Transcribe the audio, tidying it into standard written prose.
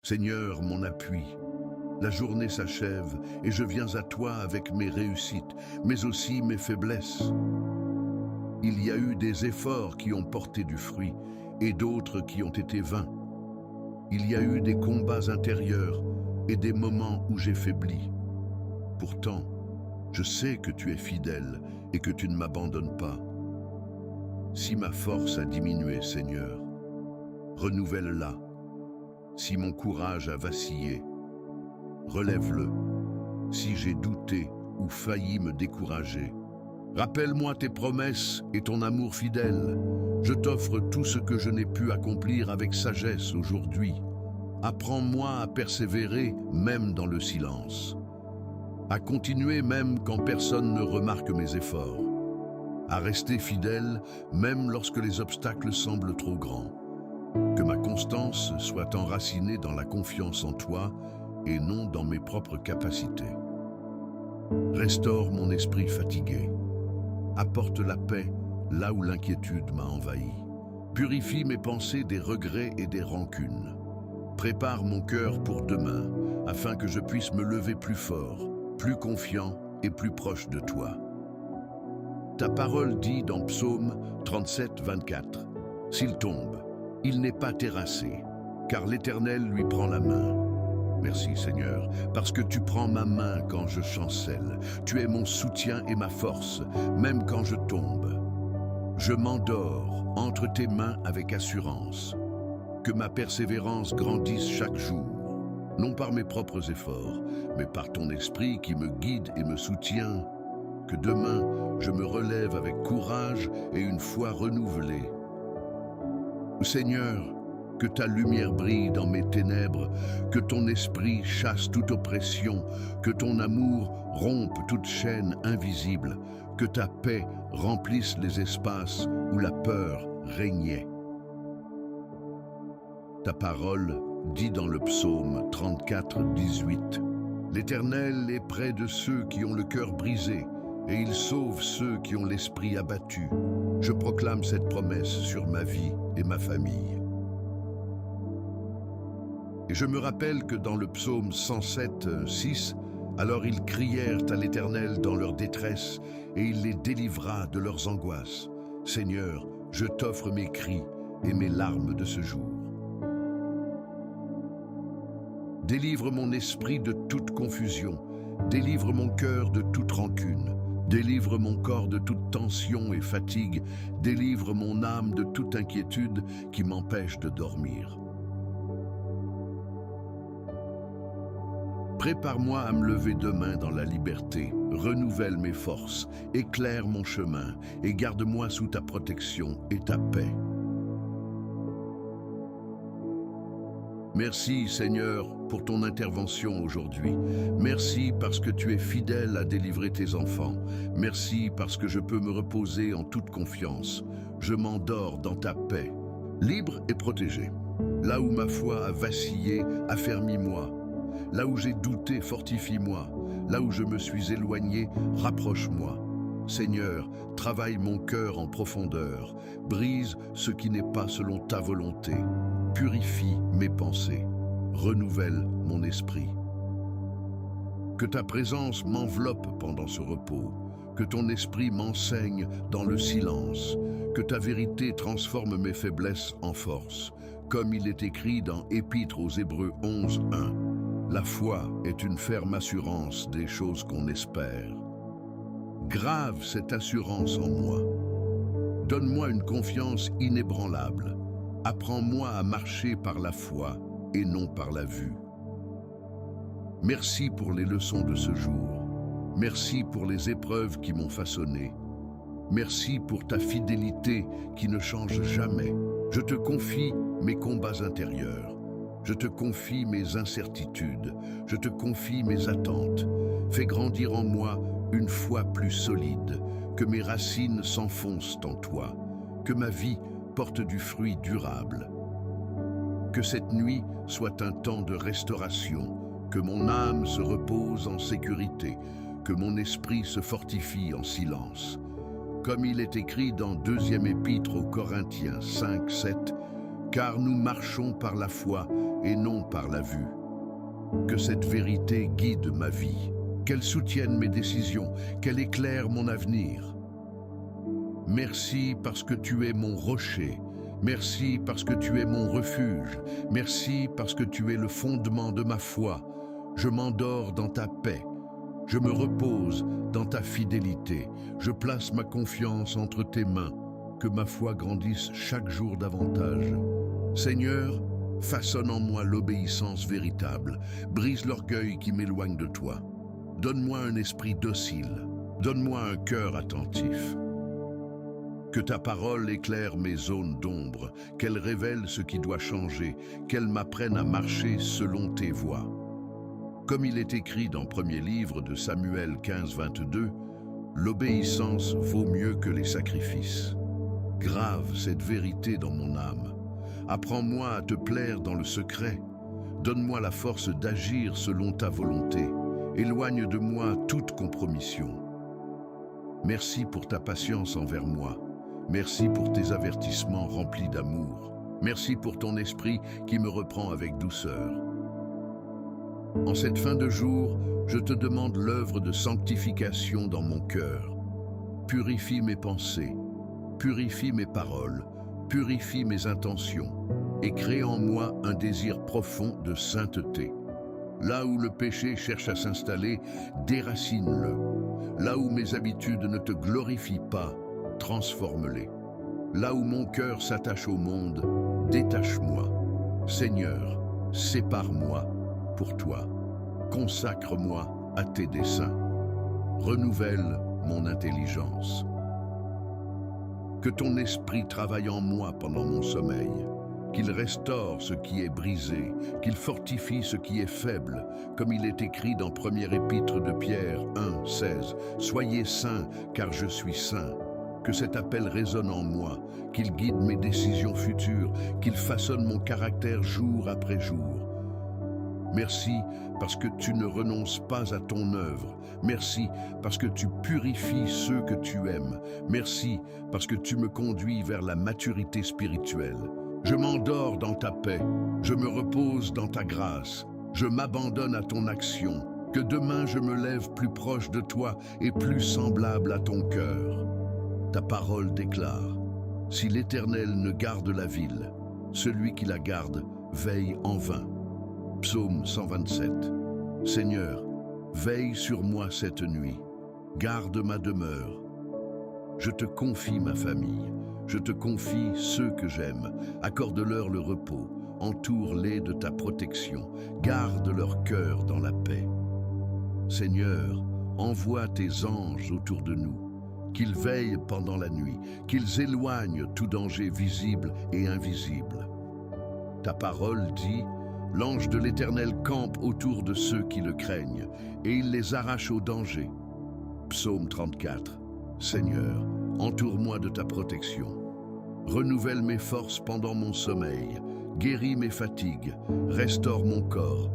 Seigneur, mon appui. La journée s'achève et je viens à toi avec mes réussites, mais aussi mes faiblesses. Il y a eu des efforts qui ont porté du fruit et d'autres qui ont été vains. Il y a eu des combats intérieurs et des moments où j'ai faibli. Pourtant, je sais que tu es fidèle et que tu ne m'abandonnes pas. Si ma force a diminué, Seigneur, renouvelle-la. Si mon courage a vacillé, relève-le. Si j'ai douté ou failli me décourager, rappelle-moi tes promesses et ton amour fidèle. Je t'offre tout ce que je n'ai pu accomplir avec sagesse aujourd'hui. Apprends-moi à persévérer même dans le silence, à continuer même quand personne ne remarque mes efforts, à rester fidèle même lorsque les obstacles semblent trop grands. Que ma constance soit enracinée dans la confiance en toi et non dans mes propres capacités. Restaure mon esprit fatigué. Apporte la paix là où l'inquiétude m'a envahi. Purifie mes pensées des regrets et des rancunes. Prépare mon cœur pour demain, afin que je puisse me lever plus fort, plus confiant et plus proche de toi. Ta parole dit dans Psaume 37, 24, « S'il tombe, il n'est pas terrassé, car l'Éternel lui prend la main. » Merci Seigneur, parce que tu prends ma main quand je chancelle. Tu es mon soutien et ma force, même quand je tombe. Je m'endors entre tes mains avec assurance. Que ma persévérance grandisse chaque jour, non par mes propres efforts, mais par ton esprit qui me guide et me soutient. Que demain, je me relève avec courage et une foi renouvelée. Seigneur, que ta lumière brille dans mes ténèbres, que ton esprit chasse toute oppression, que ton amour rompe toute chaîne invisible, que ta paix remplisse les espaces où la peur régnait. Ta parole dit dans le psaume 34, 18, « L'Éternel est près de ceux qui ont le cœur brisé, et il sauve ceux qui ont l'esprit abattu. » Je proclame cette promesse sur ma vie et ma famille. Et je me rappelle que dans le psaume 107, 6, « Alors ils crièrent à l'Éternel dans leur détresse, et il les délivra de leurs angoisses. Seigneur, je t'offre mes cris et mes larmes de ce jour. Délivre mon esprit de toute confusion, délivre mon cœur de toute rancune, délivre mon corps de toute tension et fatigue, délivre mon âme de toute inquiétude qui m'empêche de dormir. Prépare-moi à me lever demain dans la liberté, renouvelle mes forces, éclaire mon chemin et garde-moi sous ta protection et ta paix. Merci Seigneur pour ton intervention aujourd'hui. Merci parce que tu es fidèle à délivrer tes enfants. Merci parce que je peux me reposer en toute confiance. Je m'endors dans ta paix, libre et protégé. Là où ma foi a vacillé, affermis-moi. Là où j'ai douté, fortifie-moi. Là où je me suis éloigné, rapproche-moi. Seigneur, travaille mon cœur en profondeur. Brise ce qui n'est pas selon ta volonté. Purifie mes pensées. Renouvelle mon esprit. Que ta présence m'enveloppe pendant ce repos. Que ton esprit m'enseigne dans le silence. Que ta vérité transforme mes faiblesses en force. Comme il est écrit dans Épître aux Hébreux 11, 1. La foi est une ferme assurance des choses qu'on espère. Grave cette assurance en moi. Donne-moi une confiance inébranlable. Apprends-moi à marcher par la foi et non par la vue. Merci pour les leçons de ce jour. Merci pour les épreuves qui m'ont façonné. Merci pour ta fidélité qui ne change jamais. Je te confie mes combats intérieurs. Je te confie mes incertitudes, je te confie mes attentes. Fais grandir en moi une foi plus solide, que mes racines s'enfoncent en toi, que ma vie porte du fruit durable. Que cette nuit soit un temps de restauration, que mon âme se repose en sécurité, que mon esprit se fortifie en silence. Comme il est écrit dans 2e Épître aux Corinthiens 5, 7, « Car nous marchons par la foi et non par la vue. Que cette vérité guide ma vie, qu'elle soutienne mes décisions, qu'elle éclaire mon avenir. Merci parce que tu es mon rocher. Merci parce que tu es mon refuge. Merci parce que tu es le fondement de ma foi. Je m'endors dans ta paix. Je me repose dans ta fidélité. Je place ma confiance entre tes mains. Que ma foi grandisse chaque jour davantage. Seigneur, façonne en moi l'obéissance véritable. Brise l'orgueil qui m'éloigne de toi. Donne-moi un esprit docile. Donne-moi un cœur attentif. Que ta parole éclaire mes zones d'ombre, qu'elle révèle ce qui doit changer, qu'elle m'apprenne à marcher selon tes voies. Comme il est écrit dans premier livre de Samuel 15, 22, l'obéissance vaut mieux que les sacrifices. Grave cette vérité dans mon âme. Apprends-moi à te plaire dans le secret. Donne-moi la force d'agir selon ta volonté. Éloigne de moi toute compromission. Merci pour ta patience envers moi. Merci pour tes avertissements remplis d'amour. Merci pour ton esprit qui me reprend avec douceur. En cette fin de jour, je te demande l'œuvre de sanctification dans mon cœur. Purifie mes pensées, purifie mes paroles, purifie mes intentions et crée en moi un désir profond de sainteté. Là où le péché cherche à s'installer, déracine-le. Là où mes habitudes ne te glorifient pas, transforme-les. Là où mon cœur s'attache au monde, détache-moi. Seigneur, sépare-moi pour toi. Consacre-moi à tes desseins. Renouvelle mon intelligence. Que ton esprit travaille en moi pendant mon sommeil, qu'il restaure ce qui est brisé, qu'il fortifie ce qui est faible, comme il est écrit dans Première Épître de Pierre 1, 16. Soyez saints, car je suis saint. Que cet appel résonne en moi, qu'il guide mes décisions futures, qu'il façonne mon caractère jour après jour. Merci parce que tu ne renonces pas à ton œuvre. Merci parce que tu purifies ceux que tu aimes. Merci parce que tu me conduis vers la maturité spirituelle. Je m'endors dans ta paix. Je me repose dans ta grâce. Je m'abandonne à ton action. Que demain je me lève plus proche de toi et plus semblable à ton cœur. Ta parole déclare: si l'Éternel ne garde la ville, celui qui la garde veille en vain. Psaume 127. Seigneur, veille sur moi cette nuit, garde ma demeure. Je te confie ma famille, je te confie ceux que j'aime, accorde-leur le repos, entoure-les de ta protection, garde leur cœur dans la paix. Seigneur, envoie tes anges autour de nous, qu'ils veillent pendant la nuit, qu'ils éloignent tout danger visible et invisible. Ta parole dit: l'ange de l'Éternel campe autour de ceux qui le craignent, et il les arrache au danger. Psaume 34. Seigneur, entoure-moi de ta protection. Renouvelle mes forces pendant mon sommeil, guéris mes fatigues, restaure mon corps,